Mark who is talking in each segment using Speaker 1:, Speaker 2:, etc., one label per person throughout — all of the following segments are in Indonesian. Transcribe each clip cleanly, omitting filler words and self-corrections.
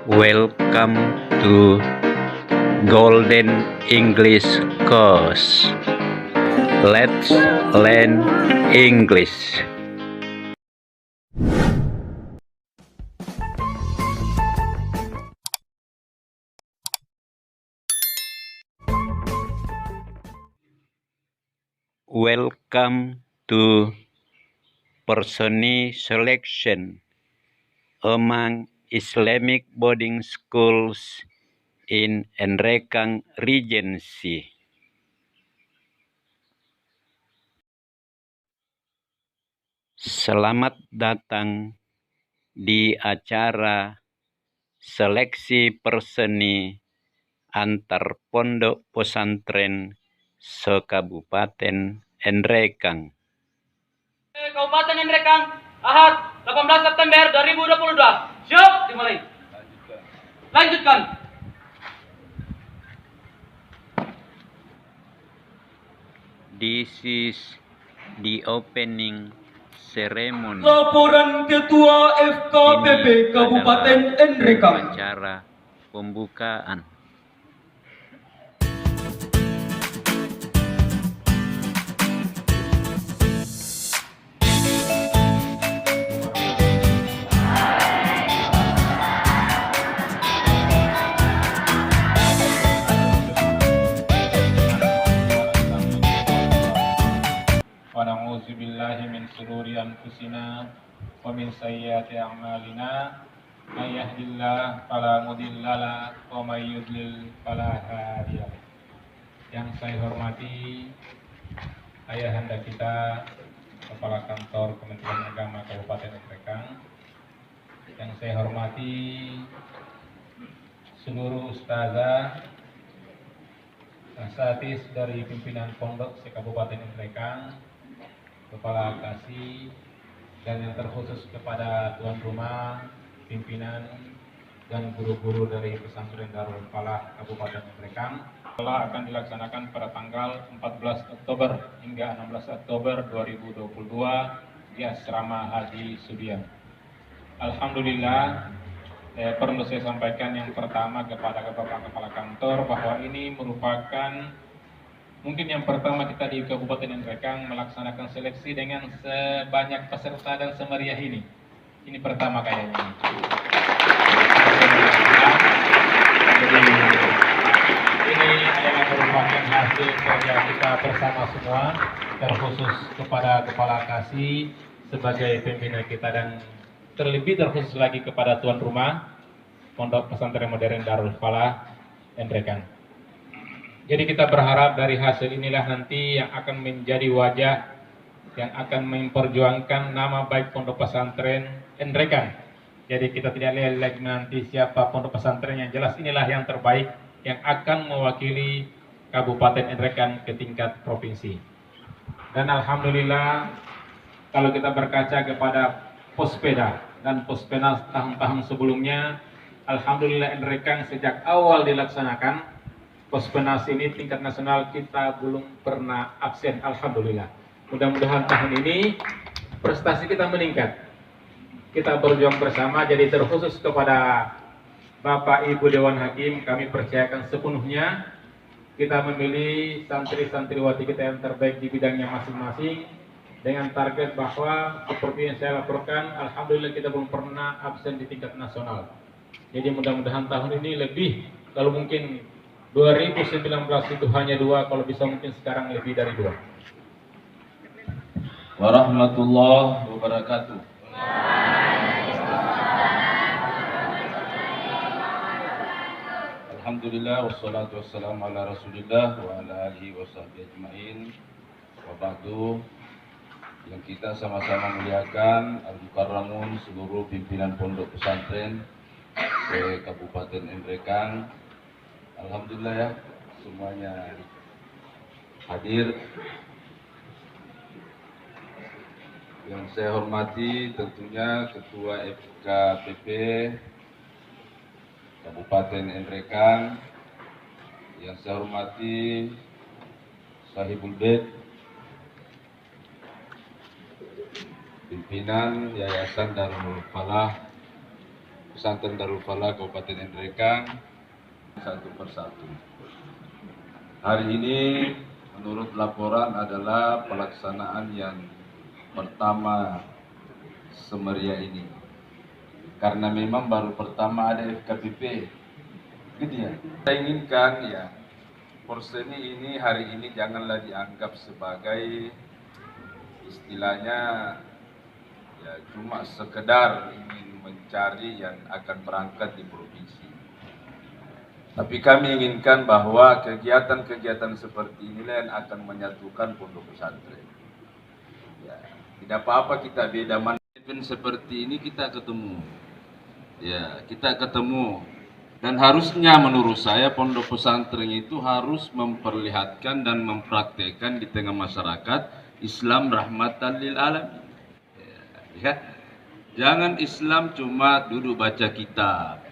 Speaker 1: Welcome to Golden English Course. Let's learn English. Welcome to Personi Selection among Islamic boarding schools in Nrekang Regency. Selamat datang di acara seleksi perseni antar pondok pesantren se-Kabupaten Nrekang.
Speaker 2: Kabupaten Nrekang, Ahad 18 September 2022. Siap, dimulai. Lanjutkan.
Speaker 1: This is the opening ceremony.
Speaker 3: Laporan Ketua FKPP Kabupaten Nrekang.
Speaker 1: Acara pembukaan.
Speaker 4: Wa na'udzu billahi min shururi anfusina wa min sayyiati a'malina. May yahdihillahu fala mudilla lahu wa may yudlil fala hadiya lahu. Yang saya hormati ayahanda kita Kepala Kantor Kementerian Agama Kabupaten Nrekang. Yang saya hormati seluruh ustazah asatidz dari pimpinan pondok se-Kabupaten Nrekang, Kepala Kasih, dan yang terkhusus kepada tuan rumah, pimpinan, dan guru-guru dari pesantren Darul Falah Kabupaten Nrekang. Setelah akan dilaksanakan pada tanggal 14 Oktober hingga 16 Oktober 2022 di Asrama Haji Sudiang. Alhamdulillah, perlu saya sampaikan yang pertama kepada Bapak Kepala Kantor bahwa ini merupakan mungkin yang pertama kita di Kabupaten Nrekang melaksanakan seleksi dengan sebanyak peserta dan semeriah ini. Ini pertama kayaknya. Jadi ini adalah merupakan hasil kerja kita bersama semua, terkhusus kepada Kepala Kasih sebagai pembina kita dan terlebih terkhusus lagi kepada tuan rumah Pondok Pesantren Modern Darul Falah Nrekang. Jadi kita berharap dari hasil inilah nanti yang akan menjadi wajah yang akan memperjuangkan nama baik Pondok Pesantren Nrekang. Jadi kita tidak lihat lagi nanti siapa pondok pesantren, yang jelas inilah yang terbaik yang akan mewakili Kabupaten Nrekang ke tingkat provinsi. Dan alhamdulillah kalau kita berkaca kepada Pospeda dan Pospenas tahun-tahun sebelumnya, alhamdulillah Nrekang sejak awal dilaksanakan Pospenas ini tingkat nasional kita belum pernah absen, alhamdulillah. Mudah-mudahan tahun ini prestasi kita meningkat. Kita berjuang bersama, jadi terkhusus kepada Bapak Ibu Dewan Hakim, kami percayakan sepenuhnya kita memilih santri-santriwati kita yang terbaik di bidangnya masing-masing dengan target bahwa seperti yang saya laporkan, alhamdulillah kita belum pernah absen di tingkat nasional. Jadi mudah-mudahan tahun ini lebih, kalau mungkin 2019 itu hanya 2, kalau bisa mungkin sekarang lebih dari 2.
Speaker 5: Warahmatullahi wabarakatuh. Alhamdulillah wassalatu wassalamu ala Rasulillah wa ala alihi washabihi ajmain. Wa ba'du, yang kita sama-sama muliakan Al-Mukarramun seluruh pimpinan pondok pesantren se Kabupaten Nrekang. Alhamdulillah ya, semuanya hadir. Yang saya hormati tentunya Ketua FKPP Kabupaten Nrekang. Yang saya hormati Sahibul Bait, pimpinan Yayasan Darul Falah Pesantren Darul Falah Kabupaten Nrekang satu persatu. Hari ini menurut laporan adalah pelaksanaan yang pertama semeriah ini. Karena memang baru pertama ada FKPP. Gitu ya. Kita inginkan ya, Porseni ini hari ini janganlah dianggap sebagai istilahnya ya cuma sekedar ingin mencari yang akan berangkat di provinsi. Tapi kami inginkan bahwa kegiatan-kegiatan seperti inilah yang akan menyatukan pondok pesantren. Ya, tidak apa-apa kita beda mana event seperti ini kita ketemu. Ya, kita ketemu. Dan harusnya menurut saya pondok pesantren itu harus memperlihatkan dan mempraktekkan di tengah masyarakat Islam rahmatan lil alamin. Ya. Jangan Islam cuma duduk baca kitab.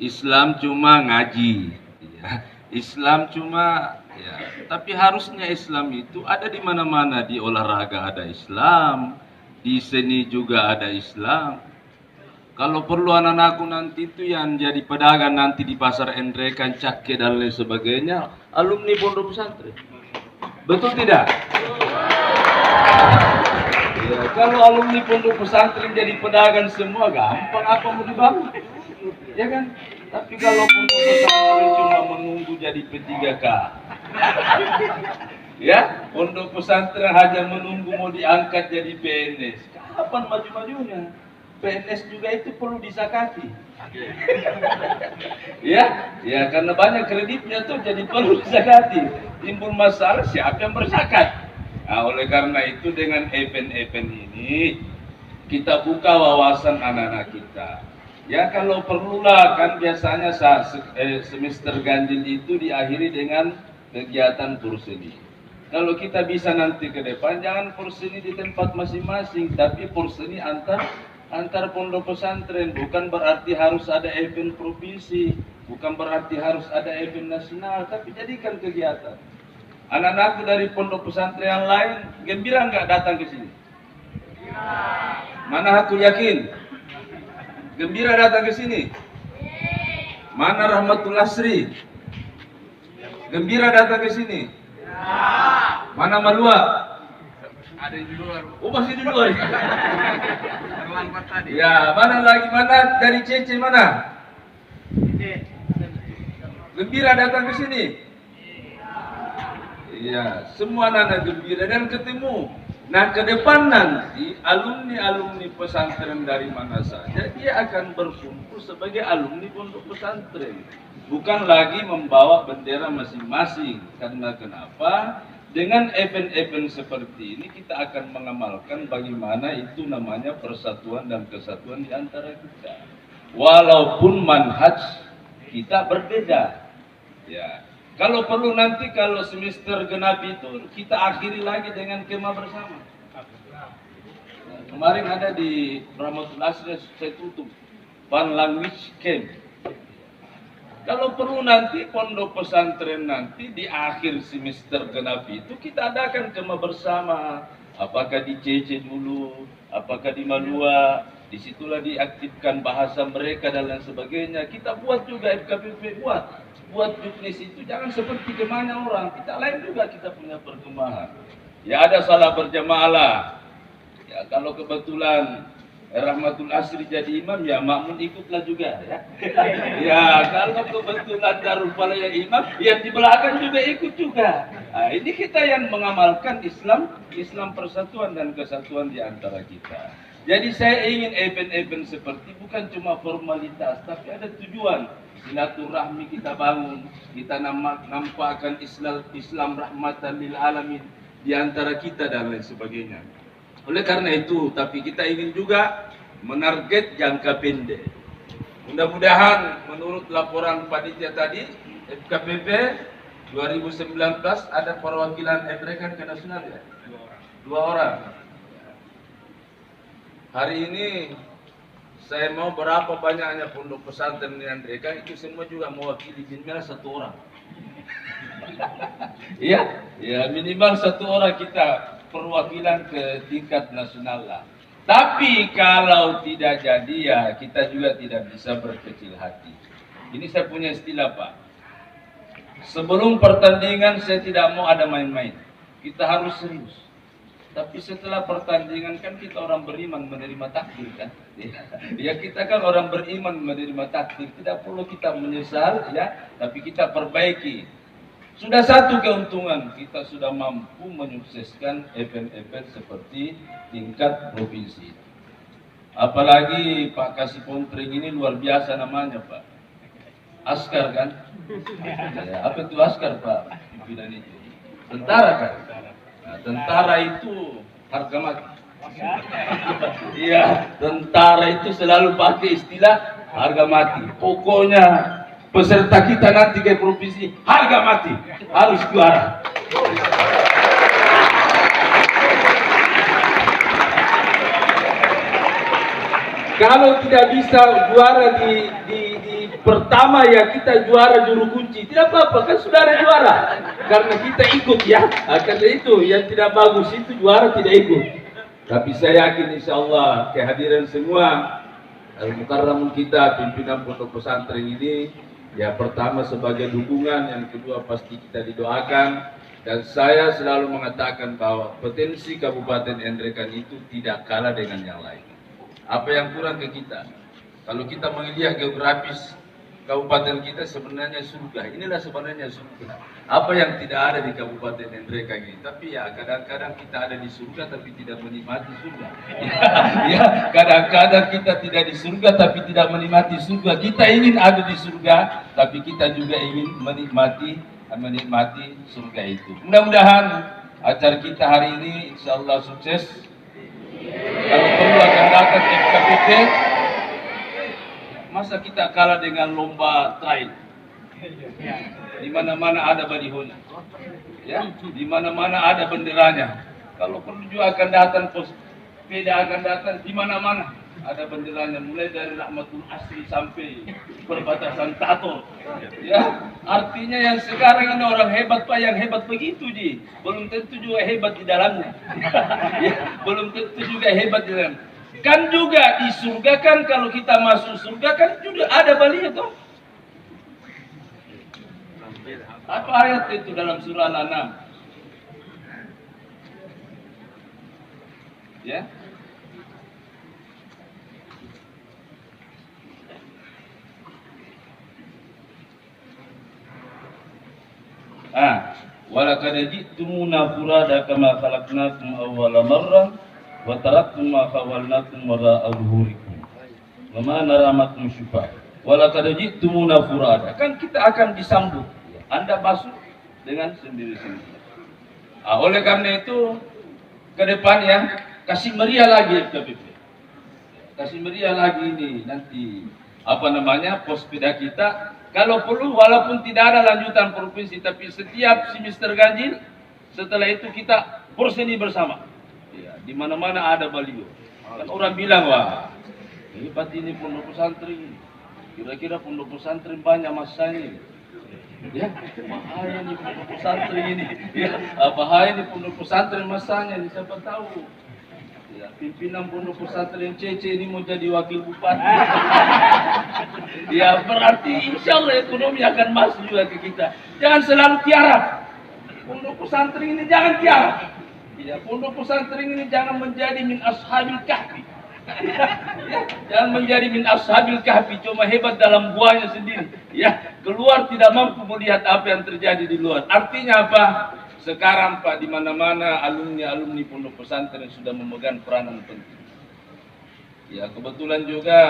Speaker 5: Islam cuma ngaji. Ya. Islam cuma ya, tapi harusnya Islam itu ada di mana-mana. Di olahraga ada Islam, di seni juga ada Islam. Kalau perlu anak-anakku nanti itu yang jadi pedagang nanti di pasar Nrekang, Cake dan lain sebagainya, alumni pondok pesantren. Betul tidak? Ya, kalau alumni pondok pesantren jadi pedagang semua gampang, apa mau dibangun? Ya kan? Tapi kalau pondok pesantren cuma menunggu jadi P3K. Ya, pondok pesantren hanya menunggu mau diangkat jadi PNS. Kapan maju-majunya? PNS juga itu perlu disakati. Ya, ya karena banyak kreditnya tuh jadi perlu disakati. Timbul masalah siapa yang berzakat? Nah, oleh karena itu dengan event-event ini kita buka wawasan anak-anak kita. Ya kalau perlulah kan biasanya semester ganjil itu diakhiri dengan kegiatan porseni. Kalau kita bisa nanti ke depan jangan porseni di tempat masing-masing, tapi porseni antar pondok pesantren. Bukan berarti harus ada event provinsi, bukan berarti harus ada event nasional, tapi jadikan kegiatan. Anak-anakku dari pondok pesantren yang lain gembira nggak datang ke sini? Mana aku yakin? Gembira datang ke sini? Mana Rahmatul Asri? Gembira datang ke sini? Mana Malua? Ada di luar. Oh masih di luar. Terlambat tadi. Ya, mana lagi? Mana dari Cece mana? Gembira datang ke sini? Iya, semua anak gembira dan ketemu. Nah, ke depan nanti alumni-alumni pesantren dari mana saja dia akan berkumpul sebagai alumni pondok pesantren. Bukan lagi membawa bendera masing-masing. Karena kenapa? Dengan event-event seperti ini kita akan mengamalkan bagaimana itu namanya persatuan dan kesatuan di antara kita. Walaupun manhaj kita berbeda. Ya. Kalau perlu nanti kalau semester genap itu kita akhiri lagi dengan kemah bersama. Nah, kemarin ada di Rahmatul Asri saya tutup Fun Language Camp. Kalau perlu nanti pondok pesantren nanti di akhir semester genap itu kita adakan kemah bersama. Apakah di CC dulu, apakah di Malua, disitulah diaktifkan bahasa mereka dan lain sebagainya. Kita buat juga FKPP buat bisnis itu jangan seperti kemana orang. Kita lain juga kita punya perkembangan. Ya ada salah berjamaah lah. Ya kalau kebetulan Rahmatul Asri jadi imam ya makmun ikutlah juga ya. Ya kalau kebetulan Darul Falah yang imam yang di belakang juga ikut juga. Nah, ini kita yang mengamalkan Islam persatuan dan kesatuan di antara kita. Jadi saya ingin event-event seperti bukan cuma formalitas tapi ada tujuan. Silaturahmi kita bangun, kita nampakkan Islam rahmatan lil alamin di antara kita dan lain sebagainya. Oleh karena itu, tapi kita ingin juga menarget jangka pendek. Mudah-mudahan menurut laporan panitia tadi, FKPP 2019 ada perwakilan Nrekang ke nasional ya? 2 orang. Hari ini saya mau berapa banyaknya pondok pesantren di Nrekang itu semua juga mewakili minimal 1 orang. Iya, ya minimal 1 orang kita perwakilan ke tingkat nasional lah. Tapi kalau tidak jadi ya kita juga tidak bisa berkecil hati. Ini saya punya istilah Pak. Sebelum pertandingan saya tidak mau ada main-main. Kita harus serius. Tapi setelah pertandingan kan kita orang beriman menerima takdir kan. Ya kita kan orang beriman menerima takdir. Tidak perlu kita menyesal ya. Tapi kita perbaiki. Sudah satu keuntungan. Kita sudah mampu menyukseskan event-event seperti tingkat provinsi. Apalagi Pak Kasih Pontring ini luar biasa namanya Pak. Askar kan? Ya, apa itu askar Pak? Pimpinan itu. Tentara kan? Nah, tentara itu harga mati. Iya, tentara itu selalu pakai istilah harga mati. Pokoknya peserta kita nanti ke provinsi harga mati, harus juara. Kalau tidak bisa juara di pertama ya kita juara juru kunci, tidak apa-apa kan sudah ada juara karena kita ikut ya. Karena itu yang tidak bagus itu juara tidak ikut. Tapi saya yakin insya Allah kehadiran semua al-mukarramun kita pimpinan pondok pesantren ini ya pertama sebagai dukungan, yang kedua pasti kita didoakan. Dan saya selalu mengatakan bahwa potensi Kabupaten Nrekan itu tidak kalah dengan yang lain. Apa yang kurang ke kita? Kalau kita melihat geografis kabupaten kita sebenarnya surga. Inilah sebenarnya surga. Apa yang tidak ada di Kabupaten Nrekan ini? Tapi ya kadang-kadang kita ada di surga tapi tidak menikmati surga. Ya, kadang-kadang kita tidak di surga tapi tidak menikmati surga. Kita ingin ada di surga tapi kita juga ingin menikmati surga itu. Mudah-mudahan acara kita hari ini insya Allah sukses. Kalau perlu akan datang FKPT. Masa kita kalah dengan lomba trail? Di mana-mana ada balihonya. Ya, di mana-mana ada benderanya. Kalau perlu juga akan datang pos sepeda akan datang di mana-mana ada benderanya, mulai dari Rahmatul Asri sampai perbatasan Tato. Ya, artinya yang sekarang ini orang hebat Pak, yang hebat begitu Ji. Belum tentu juga hebat di dalamnya. Ya, belum tentu juga hebat di dalamnya. Kan juga di surga kan kalau kita masuk surga kan juga ada baliho toh. Apa ayat itu dalam surah Al-An'am? Ya. Walaqad ji'tumuna furada kama khalaqnakum awwala marrah wa taraktum ma khawalnakum wara'a zuhurikum wa ma nara makum syufa. Walaqad ji'tumuna furada. Kan kita akan disambut. Anda masuk dengan sendiri-sendiri. Oleh karena itu ke depan ya kasih meriah lagi FKPP. Kasih meriah lagi ini nanti pos sepeda kita. Kalau perlu walaupun tidak ada lanjutan provinsi tapi setiap semester ganjil setelah itu kita berseni bersama. Ya, di mana-mana ada baliho. Kan orang bilang wah hebat ini pondok pesantren. Kira-kira pondok pesantren banyak masanya. Ya, bahaya nih pondok pesantren ini. Ya, bahaya nih pondok pesantren masanya. Siapa tahu? Ya, pimpinan pondok pesantren Cece ini mau jadi wakil bupati. Ya, berarti insya Allah ekonomi akan masuk juga ke kita. Jangan selalu tiarap. Pondok pesantren ini jangan tiarap. Ya, pondok pesantren ini jangan menjadi min ashabil kahfi. Ya, jangan menjadi min ashabil kahfi, cuma hebat dalam buahnya sendiri. Ya, keluar tidak mampu melihat apa yang terjadi di luar. Artinya apa? Sekarang Pak di mana-mana alumni pondok pesantren sudah memegang peranan penting. Ya, kebetulan juga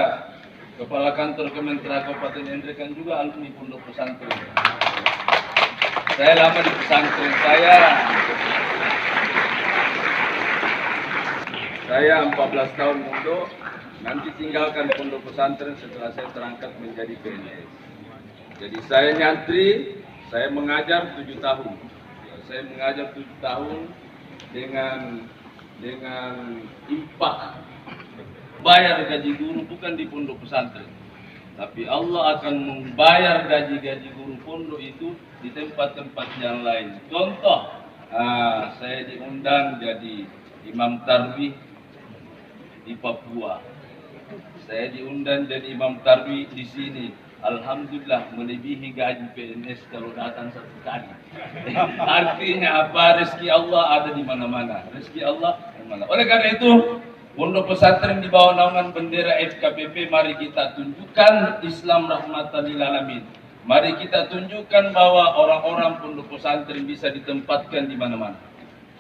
Speaker 5: Kepala Kantor Kementerian Kabupaten Nrekan juga alumni pondok pesantren. Saya lama di pesantren, saya 14 tahun mondok, nanti tinggalkan pondok pesantren setelah saya terangkat menjadi PNS. Jadi saya nyantri, saya mengajar 7 tahun. Saya mengajar 7 tahun dengan impak. Bayar gaji guru bukan di pondok pesantren. Tapi Allah akan membayar gaji-gaji guru pondok itu di tempat-tempat yang lain. Contoh, saya diundang jadi imam tarwih di Papua. Saya diundang jadi imam tarwih di sini. Alhamdulillah melebihi gaji PNS kalau datang satu kali. Artinya apa? Rezeki Allah ada di mana-mana. Rezeki Allah di mana. Oleh karena itu, pondok pesantren di bawah naungan bendera FKPP, mari kita tunjukkan Islam rahmatan lil alamin. Mari kita tunjukkan bahwa orang-orang pondok pesantren bisa ditempatkan di mana-mana.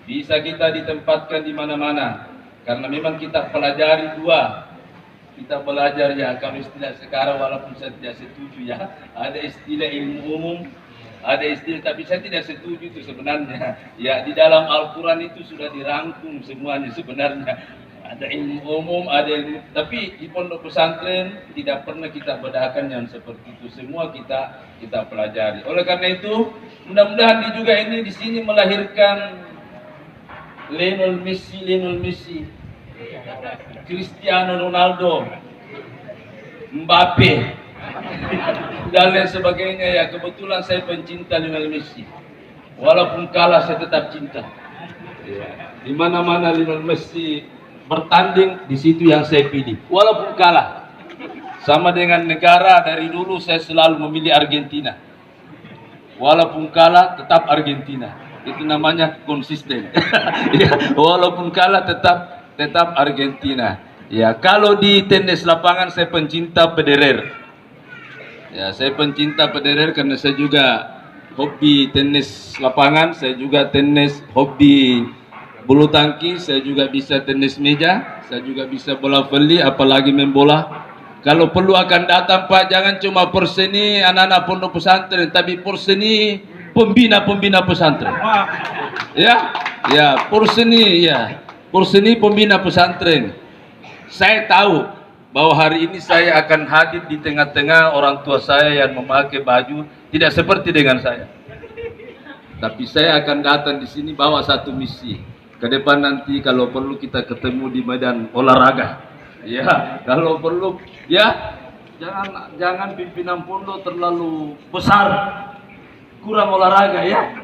Speaker 5: Bisa kita ditempatkan di mana-mana. Karena memang kita pelajari dua. Kita belajar ya, kalau istilah sekarang walaupun saya tidak setuju ya, ada istilah ilmu umum, ada istilah, tapi saya tidak setuju itu sebenarnya. Ya, di dalam Al-Quran itu sudah dirangkum semuanya sebenarnya. Ada ilmu umum, ada ilmu, tapi di pondok pesantren tidak pernah kita bedakan yang seperti itu. Semua kita pelajari. Oleh karena itu, mudah-mudahan juga ini di sini melahirkan Lionel Messi, Cristiano Ronaldo, Mbappe, dan lain sebagainya. Ya, kebetulan saya pencinta Lionel Messi. Walaupun kalah saya tetap cinta. Di mana-mana Lionel Messi bertanding, di situ yang saya pilih. Walaupun kalah. Sama dengan negara, dari dulu saya selalu memilih Argentina. Walaupun kalah tetap Argentina. Itu namanya konsisten. Ya, walaupun kalah tetap Argentina. Ya, kalau di tenis lapangan saya pencinta Federer. Ya, saya pencinta Federer karena saya juga hobi tenis lapangan, saya juga hobi bulu tangkis, saya juga bisa tenis meja, saya juga bisa bola voli, apalagi main bola. Kalau perlu akan datang Pak, jangan cuma perseni anak-anak pondok pesantren, tapi perseni pembina pesantren. Ya, perseni pembina pesantren. Saya tahu bahwa hari ini saya akan hadir di tengah-tengah orang tua saya yang memakai baju tidak seperti dengan saya. Tapi saya akan datang di sini bawa satu misi. Ke depan nanti kalau perlu kita ketemu di medan olahraga. Ya, kalau perlu ya jangan pimpinan pondok terlalu besar. Kurang olahraga ya.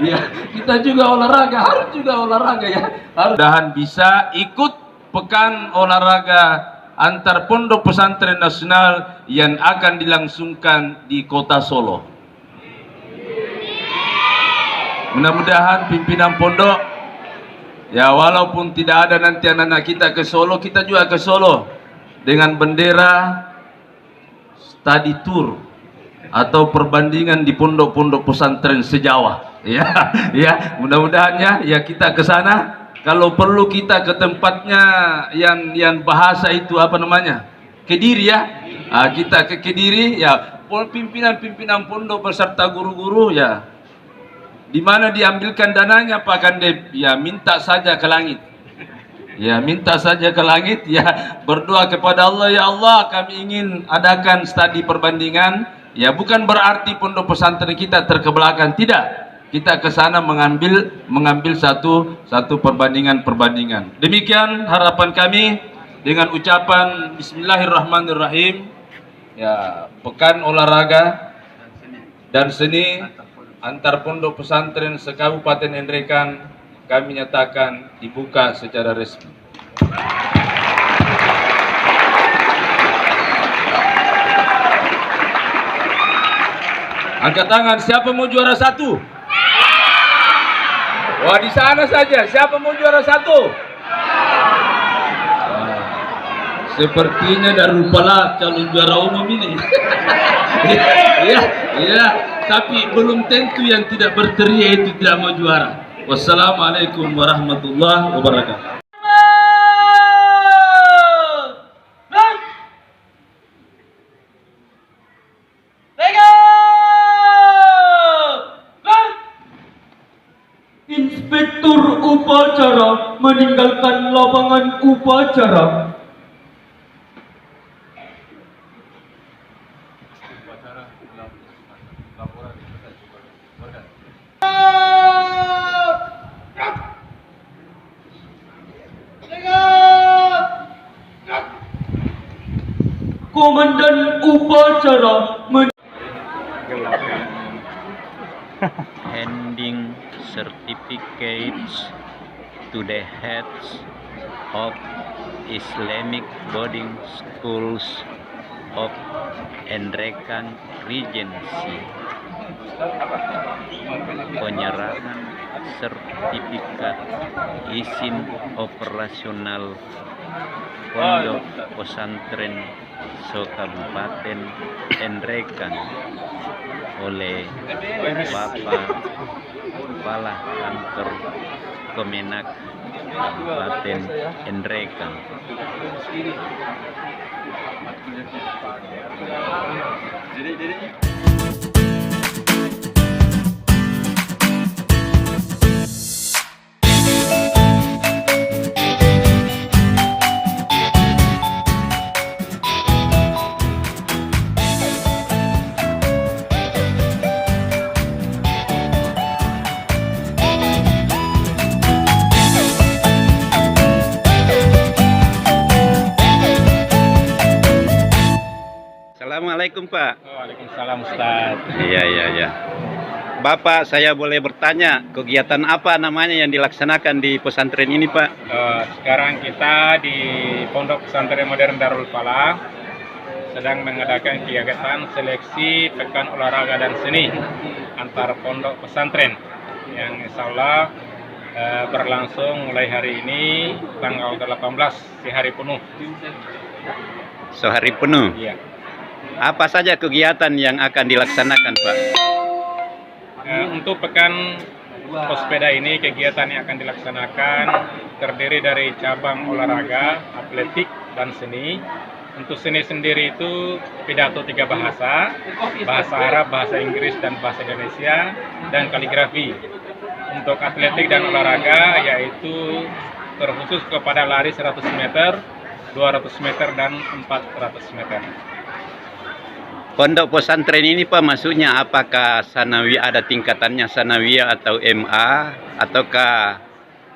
Speaker 5: Ya, kita juga olahraga, harus juga olahraga ya. Harus bisa ikut pekan olahraga antar pondok pesantren nasional yang akan dilangsungkan di kota Solo. Mudah-mudahan pimpinan pondok, ya walaupun tidak ada nanti anak-anak kita ke Solo, kita juga ke Solo dengan bendera study tour atau perbandingan di pondok-pondok pesantren se-Jawa. Ya, mudah-mudahan ya kita ke sana. Kalau perlu kita ke tempatnya yang bahasa itu apa namanya? Kediri ya. Kita ke Kediri ya, pimpinan pondok beserta guru-guru ya. Di mana diambilkan dananya Pak Kandep? Ya, minta saja ke langit. Ya, minta saja ke langit ya, berdoa kepada Allah, ya Allah, kami ingin adakan studi perbandingan. Ya, bukan berarti pondok pesantren kita terkebelakang, tidak. Kita ke sana mengambil satu perbandingan. Demikian harapan kami dengan ucapan Bismillahirrahmanirrahim. Ya, pekan olahraga dan seni antar pondok pesantren se-Kabupaten Nrekan kami nyatakan dibuka secara resmi. Angkat tangan, siapa mau juara satu? Wah, di sana saja. Siapa mau juara satu? Sepertinya dari Rupala calon juara umum ini. Ya, tapi belum tentu yang tidak berteriak itu tidak mau juara. Wassalamualaikum warahmatullahi wabarakatuh.
Speaker 3: Inspektur upacara meninggalkan lapangan upacara. Komandan upacara
Speaker 1: handing certificates to the heads of Islamic Boarding Schools of Nrekang Regency. Penyerahan sertifikat izin operasional Pondok Pesantren Kabupaten Nrekang oleh Bapak Kepala Kantor Kemenak Kabupaten Nrekang. Assalamualaikum Pak.
Speaker 4: Waalaikumsalam Ustaz.
Speaker 1: Iya. Bapak, saya boleh bertanya kegiatan apa namanya yang dilaksanakan di pesantren ini Pak?
Speaker 4: Sekarang kita di Pondok Pesantren Modern Darul Falah sedang mengadakan kegiatan seleksi pekan olahraga dan seni antar pondok pesantren yang insya Allah berlangsung mulai hari ini tanggal 18 sehari penuh.
Speaker 1: Sehari penuh?
Speaker 4: Iya.
Speaker 1: Apa saja kegiatan yang akan dilaksanakan Pak?
Speaker 4: Untuk pekan pesepeda ini kegiatan yang akan dilaksanakan terdiri dari cabang olahraga, atletik, dan seni. Untuk seni sendiri itu pidato 3 bahasa, bahasa Arab, bahasa Inggris, dan bahasa Indonesia, dan kaligrafi. Untuk atletik dan olahraga yaitu terkhusus kepada lari 100 meter, 200 meter, dan 400 meter.
Speaker 1: Pondok pesantren ini Pak maksudnya apakah sanawiyah, ada tingkatannya sanawiyah atau MA, ataukah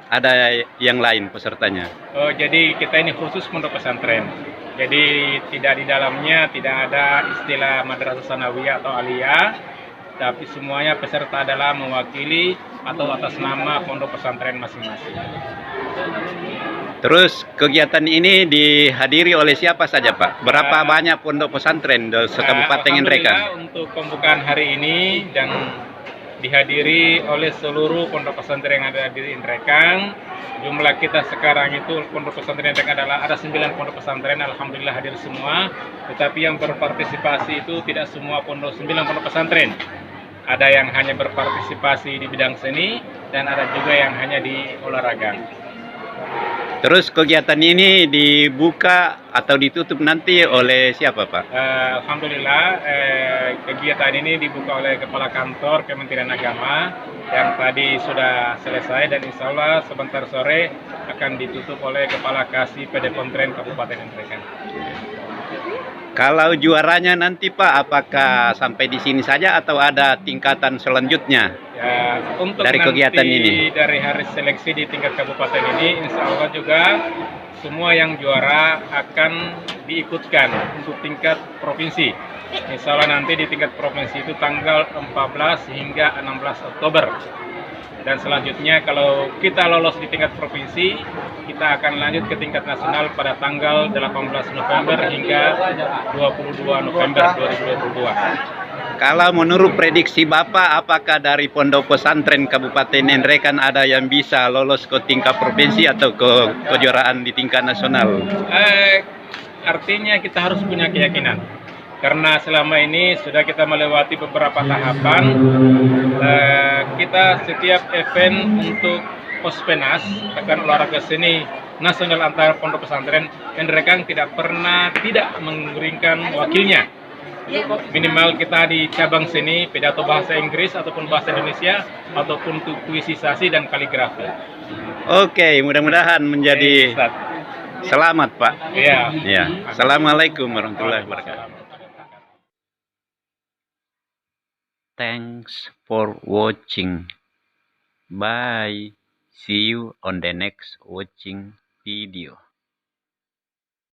Speaker 1: ada yang lain pesertanya?
Speaker 4: Oh, jadi kita ini khusus pondok pesantren. Jadi tidak di dalamnya tidak ada istilah madrasah sanawiyah atau aliyah, tapi semuanya peserta adalah mewakili atau atas nama pondok pesantren masing-masing.
Speaker 1: Terus kegiatan ini dihadiri oleh siapa saja Pak? Berapa banyak pondok pesantren di Kabupaten Nrekang?
Speaker 4: Alhamdulillah untuk pembukaan hari ini dan dihadiri oleh seluruh pondok pesantren yang ada di Nrekang. Jumlah kita sekarang itu pondok pesantren Nrekang adalah ada 9 pondok pesantren, alhamdulillah hadir semua. Tetapi yang berpartisipasi itu tidak semua 9 pondok pesantren. Ada yang hanya berpartisipasi di bidang seni dan ada juga yang hanya di olahraga.
Speaker 1: Terus kegiatan ini dibuka atau ditutup nanti oleh siapa Pak?
Speaker 4: Alhamdulillah kegiatan ini dibuka oleh Kepala Kantor Kementerian Agama yang tadi sudah selesai dan insya Allah sebentar sore akan ditutup oleh Kepala Kasih PD Pontren Kabupaten Nrekang.
Speaker 1: Kalau juaranya nanti Pak, apakah sampai di sini saja atau ada tingkatan selanjutnya
Speaker 4: Untuk
Speaker 1: dari kegiatan ini?
Speaker 4: Dari hari seleksi di tingkat kabupaten ini, insya Allah juga semua yang juara akan diikutkan untuk tingkat provinsi. Insya Allah nanti di tingkat provinsi itu tanggal 14 hingga 16 Oktober. Dan selanjutnya kalau kita lolos di tingkat provinsi, kita akan lanjut ke tingkat nasional pada tanggal 18 November hingga 22 November 2022.
Speaker 1: Kalau menurut prediksi Bapak, apakah dari pondok pesantren Kabupaten Nrekang ada yang bisa lolos ke tingkat provinsi atau ke kejuaraan di tingkat nasional?
Speaker 4: Artinya kita harus punya keyakinan. Karena selama ini sudah kita melewati beberapa tahapan, kita setiap event untuk Pospenas, pekan olahraga seni nasional antar pondok pesantren, Nrekang tidak pernah tidak mengirimkan wakilnya. Minimal kita di cabang seni, pidato bahasa Inggris ataupun bahasa Indonesia, ataupun puisi sasi dan kaligrafi.
Speaker 1: Oke, mudah-mudahan menjadi selamat Pak.
Speaker 4: Iya.
Speaker 1: Ya. Assalamualaikum warahmatullahi wabarakatuh. Thanks for watching. Bye. See you on the next watching video.